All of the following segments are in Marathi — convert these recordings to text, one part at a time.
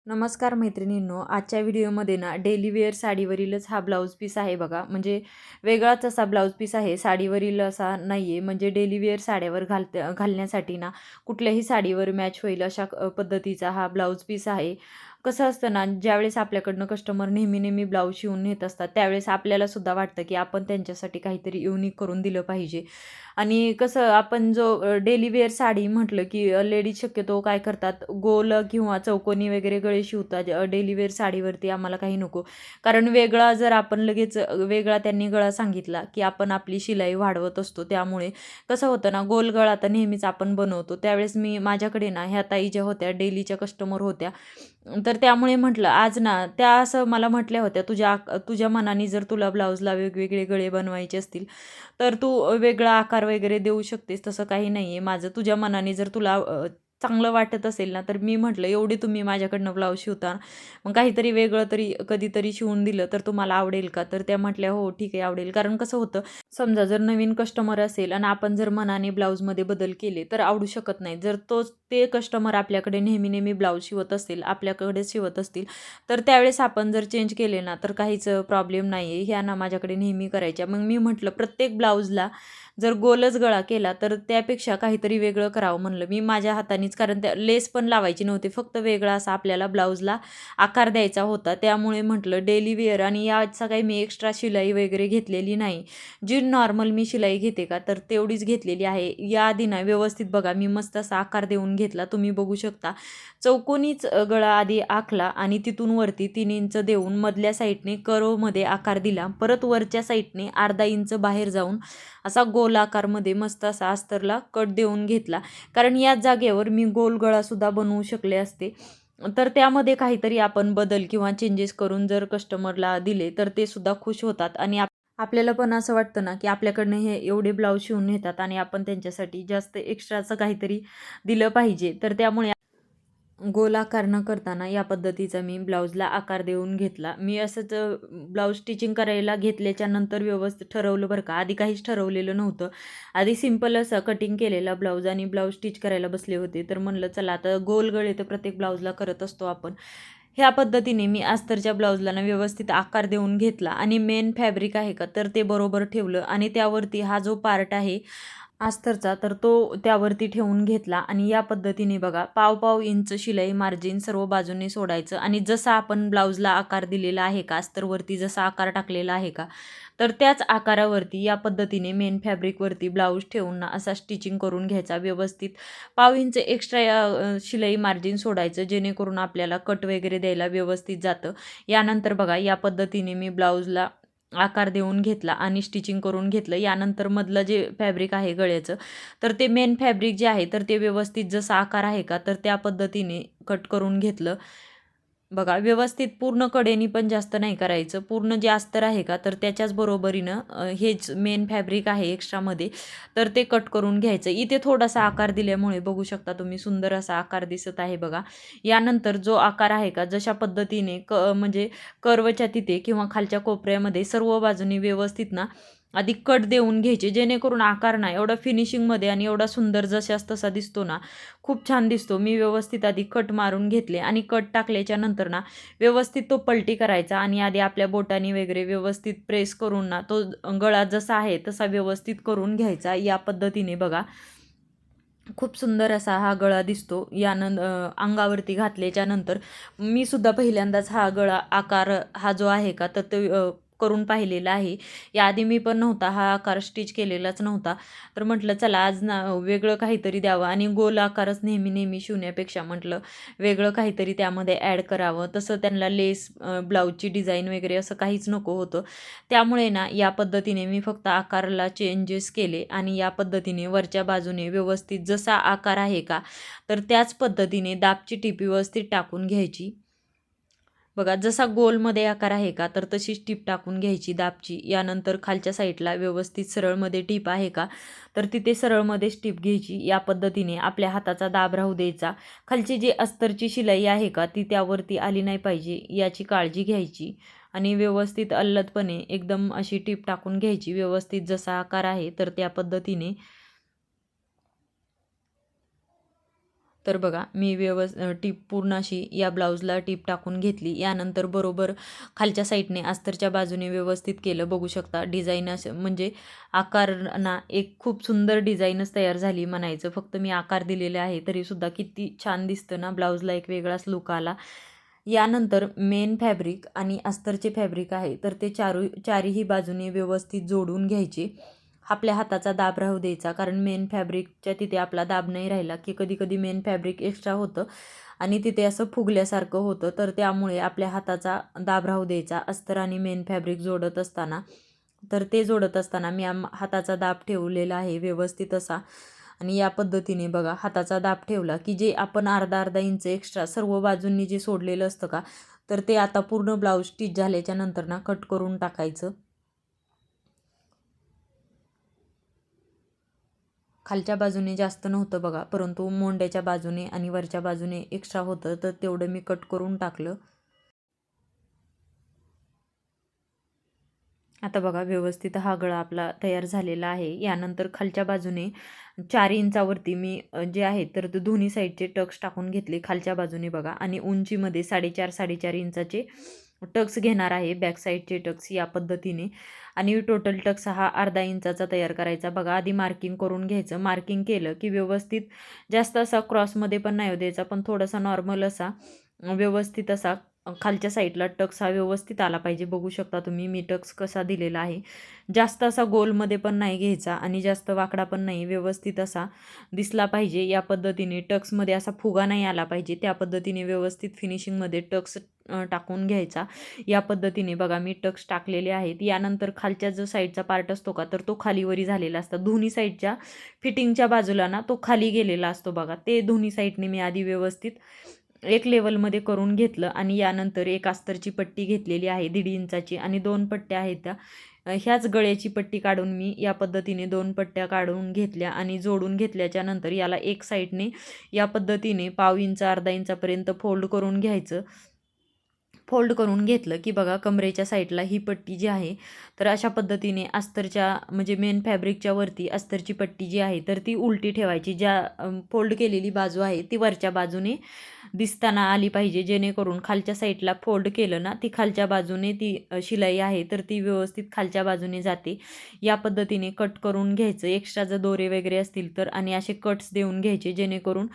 नमस्कार मैत्रिणींनो, आजच्या व्हिडिओमध्ये ना डेली वेअर साडीवरीलच हा ब्लाऊज पीस आहे बघा. म्हणजे वेगळाच असा ब्लाऊज पीस आहे, साडीवरील असा नाही आहे. म्हणजे डेली वेअर साड्यावर घालण्यासाठी ना कुठल्याही साडीवर मॅच होईल अशा पद्धतीचा हा ब्लाऊज पीस आहे. कसं असतं ना, ज्यावेळेस आपल्याकडनं कस्टमर नेहमी नेहमी ब्लाऊज शिवून नेत असतात, त्यावेळेस आपल्याला सुद्धा वाटतं की आपण त्यांच्यासाठी काहीतरी युनिक करून दिलं पाहिजे. आणि कसं आपण जो डेली वेअर साडी म्हटलं की लेडीज शक्यतो काय करतात, गोल किंवा चौकोनी वगैरे गळे शिवतात. डेली वेअर साडीवरती आम्हाला काही नको. कारण वेगळा जर आपण लगेच वेगळा त्यांनी गळा सांगितला की आपण आपली शिलाई वाढवत असतो. त्यामुळे कसं होतं ना, गोल गळा तर नेहमीच आपण बनवतो. त्यावेळेस मी माझ्याकडे ना ह्या ताई ज्या होत्या डेलीच्या कस्टमर होत्या. तर त्यामुळे म्हटलं आज ना त्या असं मला म्हटल्या होत्या, तुझ्या मनाने जर तुला ब्लाऊजला वेगवेगळे गळे बनवायचे असतील तर तू वेगळा आकार वगैरे देऊ शकतेस, तसं काही नाही आहे. माझं तुझ्या मनाने जर तुला चांगलं वाटत असेल ना, तर मी म्हटलं एवढे तुम्ही माझ्याकडनं ब्लाऊज शिवता, मग काहीतरी वेगळं तरी कधीतरी शिवून दिलं तर तुम्हाला आवडेल का? तर त्या म्हटल्या, "हो ठीक आहे, आवडेल." कारण कसं होतं, समजा जर नवीन कस्टमर असेल आणि आपण जर मनाने ब्लाऊजमध्ये बदल केले तर आवडू शकत नाही. जर ते कस्टमर आपल्याकडे नेहमी ब्लाऊज शिवत असतील, आपल्याकडेच शिवत असतील, तर त्यावेळेस आपण जर चेंज केले ना तर काहीच प्रॉब्लेम नाही आहे. ह्या ना माझ्याकडे नेहमी करायच्या. मग मी म्हटलं प्रत्येक ब्लाऊजला जर गोलच गळा केला तर त्यापेक्षा काहीतरी वेगळं करावं म्हणलं मी माझ्या हातानेच. कारण त्या लेस पण लावायची नव्हती, फक्त वेगळा असा आपल्याला ब्लाऊजला आकार द्यायचा होता. त्यामुळे म्हटलं डेली वेअर आणि याचा काही मी एक्स्ट्रा शिलाई वगैरे घेतलेली नाही. जी नॉर्मल मी शिलाई घेते का तर तेवढीच घेतलेली आहे. याआधी ना व्यवस्थित बघा मी मस्त असा आकार देऊन घेतला, तुम्ही बघू शकता. चौकोनीच गळा आधी आखला आणि तिथून वरती 3 इंच देऊन मधल्या साईडने कर्वमध्ये आकार दिला. परत वरच्या साईडने अर्धा इंच बाहेर जाऊन असा गोल आकारमध्ये मस्त असा अस्तरला कट देऊन घेतला. कारण याच जागेवर मी गोल गळासुद्धा बनवू शकले असते. तर त्यामध्ये काहीतरी आपण बदल किंवा चेंजेस करून जर कस्टमरला दिले तर ते सुद्धा खुश होतात. आणि आपल्याला पण असं वाटतं ना की आपल्याकडनं हे एवढे ब्लाऊज शिवून नेतात आणि आपण त्यांच्यासाठी जास्त एक्स्ट्राचं काहीतरी दिलं पाहिजे. तर त्यामुळे गोल आकार न करताना या पद्धतीचा मी ब्लाऊजला आकार देऊन घेतला. मी असंच ब्लाऊज स्टिचिंग करायला घेतल्याच्या नंतर व्यवस्थित ठरवलं बरं का. आधी काहीच ठरवलेलं नव्हतं. आधी सिंपल असं कटिंग केलेला ब्लाऊज आणि ब्लाऊज स्टिच करायला बसले होते. तर म्हणलं चला आता गोल गळे तर प्रत्येक ब्लाऊजला करत असतो आपण. ह्या पद्धतीने मी अस्तरच्या ब्लाऊजला ना व्यवस्थित आकार देऊन घेतला आणि मेन फॅब्रिक आहे का तर ते बरोबर ठेवलं आणि त्यावरती हा जो पार्ट आहे अस्तरचा तर तो त्यावरती ठेवून घेतला. आणि या पद्धतीने बघा पाव इंच शिलाई मार्जिन सर्व बाजूने सोडायचं आणि जसा आपण ब्लाऊजला आकार दिलेला आहे का अस्तरवरती जसा आकार टाकलेला आहे का तर त्याच आकारावरती या पद्धतीने मेन फॅब्रिकवरती ब्लाऊज ठेवून ना असा स्टिचिंग करून घ्यायचा व्यवस्थित. पाव इंच एक्स्ट्रा शिलाई मार्जिन सोडायचं जेणेकरून आपल्याला कट वगैरे द्यायला व्यवस्थित जातं. यानंतर बघा या पद्धतीने मी ब्लाऊजला आकार देऊन घेतला आणि स्टिचिंग करून घेतलं. यानंतर मधलं जे फॅब्रिक आहे गळ्याचं तर ते मेन फॅब्रिक जे आहे तर ते व्यवस्थित जसा आकार आहे का तर त्या पद्धतीने कट करून घेतलं. बघा व्यवस्थित पूर्ण कडेनी पण जास्त नाही करायचं. पूर्ण जे अस्तर आहे का तर त्याच्याच बरोबरीनं हेच मेन फॅब्रिक आहे एक्स्ट्रामध्ये तर ते कट करून घ्यायचं. इथे थोडासा आकार दिल्यामुळे बघू शकता तुम्ही सुंदर असा आकार दिसत आहे बघा. यानंतर जो आकार आहे का जशा पद्धतीने म्हणजे कर्वच्या तिथे किंवा खालच्या कोपऱ्यामध्ये सर्व बाजूनी व्यवस्थित ना आधी कट देऊन घ्यायचे जेणेकरून आकार ना एवढा फिनिशिंगमध्ये आणि एवढा सुंदर जशास तसा दिसतो ना, खूप छान दिसतो. मी व्यवस्थित आधी कट मारून घेतले आणि कट टाकल्याच्या नंतर ना व्यवस्थित तो पलटी करायचा आणि आधी आपल्या बोटाने वगैरे व्यवस्थित प्रेस करून ना तो गळा जसा आहे तसा व्यवस्थित करून घ्यायचा. या पद्धतीने बघा खूप सुंदर असा हा गळा दिसतो. अंगावरती घातल्याच्या नंतर मी सुद्धा पहिल्यांदाच हा गळा आकार हा जो आहे का तर तो करून पाहिलेला आहे. याआधी मी पण नव्हता हा आकार स्टिच केलेलाच नव्हता. तर म्हटलं चला आज ना वेगळं काहीतरी द्यावं आणि गोल आकारच नेहमी शिवण्यापेक्षा म्हटलं वेगळं काहीतरी त्यामध्ये ॲड करावं. तसं त्यांना लेस ब्लाऊजची डिझाईन वगैरे असं काहीच नको होतं. त्यामुळे ना या पद्धतीने मी फक्त आकाराला चेंजेस केले आणि या पद्धतीने वरच्या बाजूने व्यवस्थित जसा आकार आहे का तर त्याच पद्धतीने दाबची टीप व्यवस्थित टाकून घ्यायची. बघा जसा गोलमध्ये आकार आहे का तर तशीच टीप टाकून घ्यायची दाबची. यानंतर खालच्या साईडला व्यवस्थित सरळमध्ये टीप आहे का तर तिथे सरळमध्येच टीप घ्यायची. या पद्धतीने आपल्या हाताचा दाब राहू द्यायचा. खालची जी अस्तरची शिलाई आहे का ती त्यावरती आली नाही पाहिजे याची काळजी घ्यायची आणि व्यवस्थित अल्लदपणे एकदम अशी टीप टाकून घ्यायची. व्यवस्थित जसा आकार आहे तर त्या पद्धतीने तर बघा मी टीप पूर्ण अशी या ब्लाऊजला टीप टाकून घेतली. यानंतर बरोबर खालच्या साईडने अस्तरच्या बाजूने व्यवस्थित केलं. बघू शकता डिझाईन असं म्हणजे आकार ना एक खूप सुंदर डिझाईनच तयार झाली म्हणायचं. फक्त मी आकार दिलेले आहे तरीसुद्धा किती छान दिसतं ना, ब्लाऊजला एक वेगळाच लुक आला. यानंतर मेन फॅब्रिक आणि अस्तरचे फॅब्रिक आहे तर ते चारीही बाजूने व्यवस्थित जोडून घ्यायचे. आपल्या हाताचा दाब राहू द्यायचा, कारण मेन फॅब्रिकच्या तिथे आपला दाब नाही राहिला की कधी कधी मेन फॅब्रिक एक्स्ट्रा होतं आणि तिथे असं फुगल्यासारखं होतं. तर त्यामुळे आपल्या हाताचा दाब राहू द्यायचा अस्तर आणि मेन फॅब्रिक जोडत असताना. तर ते जोडत असताना मी हाताचा दाब ठेवलेला आहे व्यवस्थित असा. आणि या पद्धतीने बघा हाताचा दाब ठेवला की जे आपण अर्धा अर्धा इंच एक्स्ट्रा सर्व बाजूंनी जे सोडलेलं असतं का, तर ते आता पूर्ण ब्लाऊज स्टिच झाल्याच्या नंतर ना कट करून टाकायचं. खालच्या बाजूने जास्त नव्हतं बघा, परंतु मोंड्याच्या बाजूने आणि वरच्या बाजूने एक्स्ट्रा होतं तर तेवढं मी कट करून टाकलं. आता बघा व्यवस्थित हा गळा आपला तयार झालेला आहे. यानंतर खालच्या बाजूने 4 इंचावरती मी जे आहे तर ते दोन्ही साईडचे टक्स टाकून घेतले खालच्या बाजूने बघा, आणि उंचीमध्ये 4.5 इंचाचे टक्स घेणार आहे, बॅक साईडचे टक्स या पद्धतीने. आणि टोटल टक्स हा अर्धा इंचाचा तयार करायचा बघा. आधी मार्किंग करून घ्यायचं. मार्किंग केलं की व्यवस्थित जास्त असा क्रॉसमध्ये पण नाही द्यायचा, पण थोडासा नॉर्मल असा व्यवस्थित असा खालच्या साईडला टक्स हा व्यवस्थित आला पाहिजे. बघू शकता तुम्ही मी टक्स कसा दिलेला आहे. जास्त असा गोलमध्ये पण नाही घ्यायचा आणि जास्त वाकडा पण नाही, व्यवस्थित असा दिसला पाहिजे. या पद्धतीने टक्समध्ये असा फुगा नाही आला पाहिजे, त्या पद्धतीने व्यवस्थित फिनिशिंगमध्ये टक्स टाकून घ्यायचा. या पद्धतीने बघा मी टक्स टाकलेले आहेत. यानंतर खालच्या जो साईडचा पार्ट असतो का, तर तो खालीवरी झालेला असतो. दोन्ही साईडच्या फिटिंगच्या बाजूला ना तो खाली गेलेला असतो बघा. ते दोन्ही साईडने मी आधी व्यवस्थित एक लेवलमध्ये करून घेतलं. आणि यानंतर एक अस्तरची पट्टी घेतलेली आहे 1.5 इंचाची आणि 2 पट्ट्या आहेत त्या. ह्याच गळ्याची पट्टी काढून मी या पद्धतीने 2 पट्ट्या काढून घेतल्या आणि जोडून घेतल्याच्या नंतर याला एक साईडने या पद्धतीने पाव इंच अर्धा इंचापर्यंत फोल्ड करून घ्यायचं. फोल्ड करून घेतलं की बघा कमरेच्या साईडला ही पट्टी जी आहे तर अशा पद्धतीने अस्तरच्या म्हणजे मेन फॅब्रिकच्या वरती अस्तरची पट्टी जी आहे तर ती उलटी ठेवायची. ज्या फोल्ड केलेली बाजू आहे ती वरच्या बाजूने दिसताना आली पाहिजे, जेणेकरून खालच्या साईडला फोल्ड केलं ना ती खालच्या बाजूने ती शिलाई आहे तर ती व्यवस्थित खालच्या बाजूने जाते. या पद्धतीने कट करून घ्यायचं. एक्स्ट्रा जर दोरे वगैरे असतील तर आणि असे कट्स देऊन घ्यायचे, जेणेकरून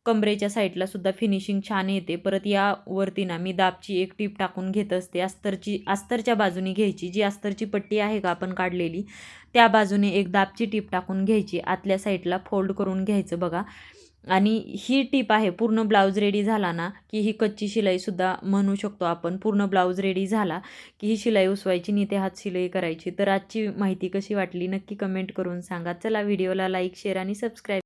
कमरेच्या साईडला सुद्धा फिनिशिंग छान येते. परत यावरती ना मी दाबची एक टीप टाकून घेत असते. अस्तरच्या बाजूने घ्यायची, जी अस्तरची पट्टी आहे का आपण काढलेली त्या बाजूने एक दाबची टीप टाकून घ्यायची. आतल्या साईडला फोल्ड करून घ्यायचं बघा. आणि ही टीप आहे पूर्ण ब्लाऊज रेडी झाला ना की ही कच्ची शिलाईसुद्धा म्हणू शकतो आपण. पूर्ण ब्लाऊज रेडी झाला की ही शिलाई उसवायची, निते हात शिलाई करायची. तर आजची माहिती कशी वाटली नक्की कमेंट करून सांगा. चला व्हिडिओला लाईक शेअर आणि सबस्क्राईब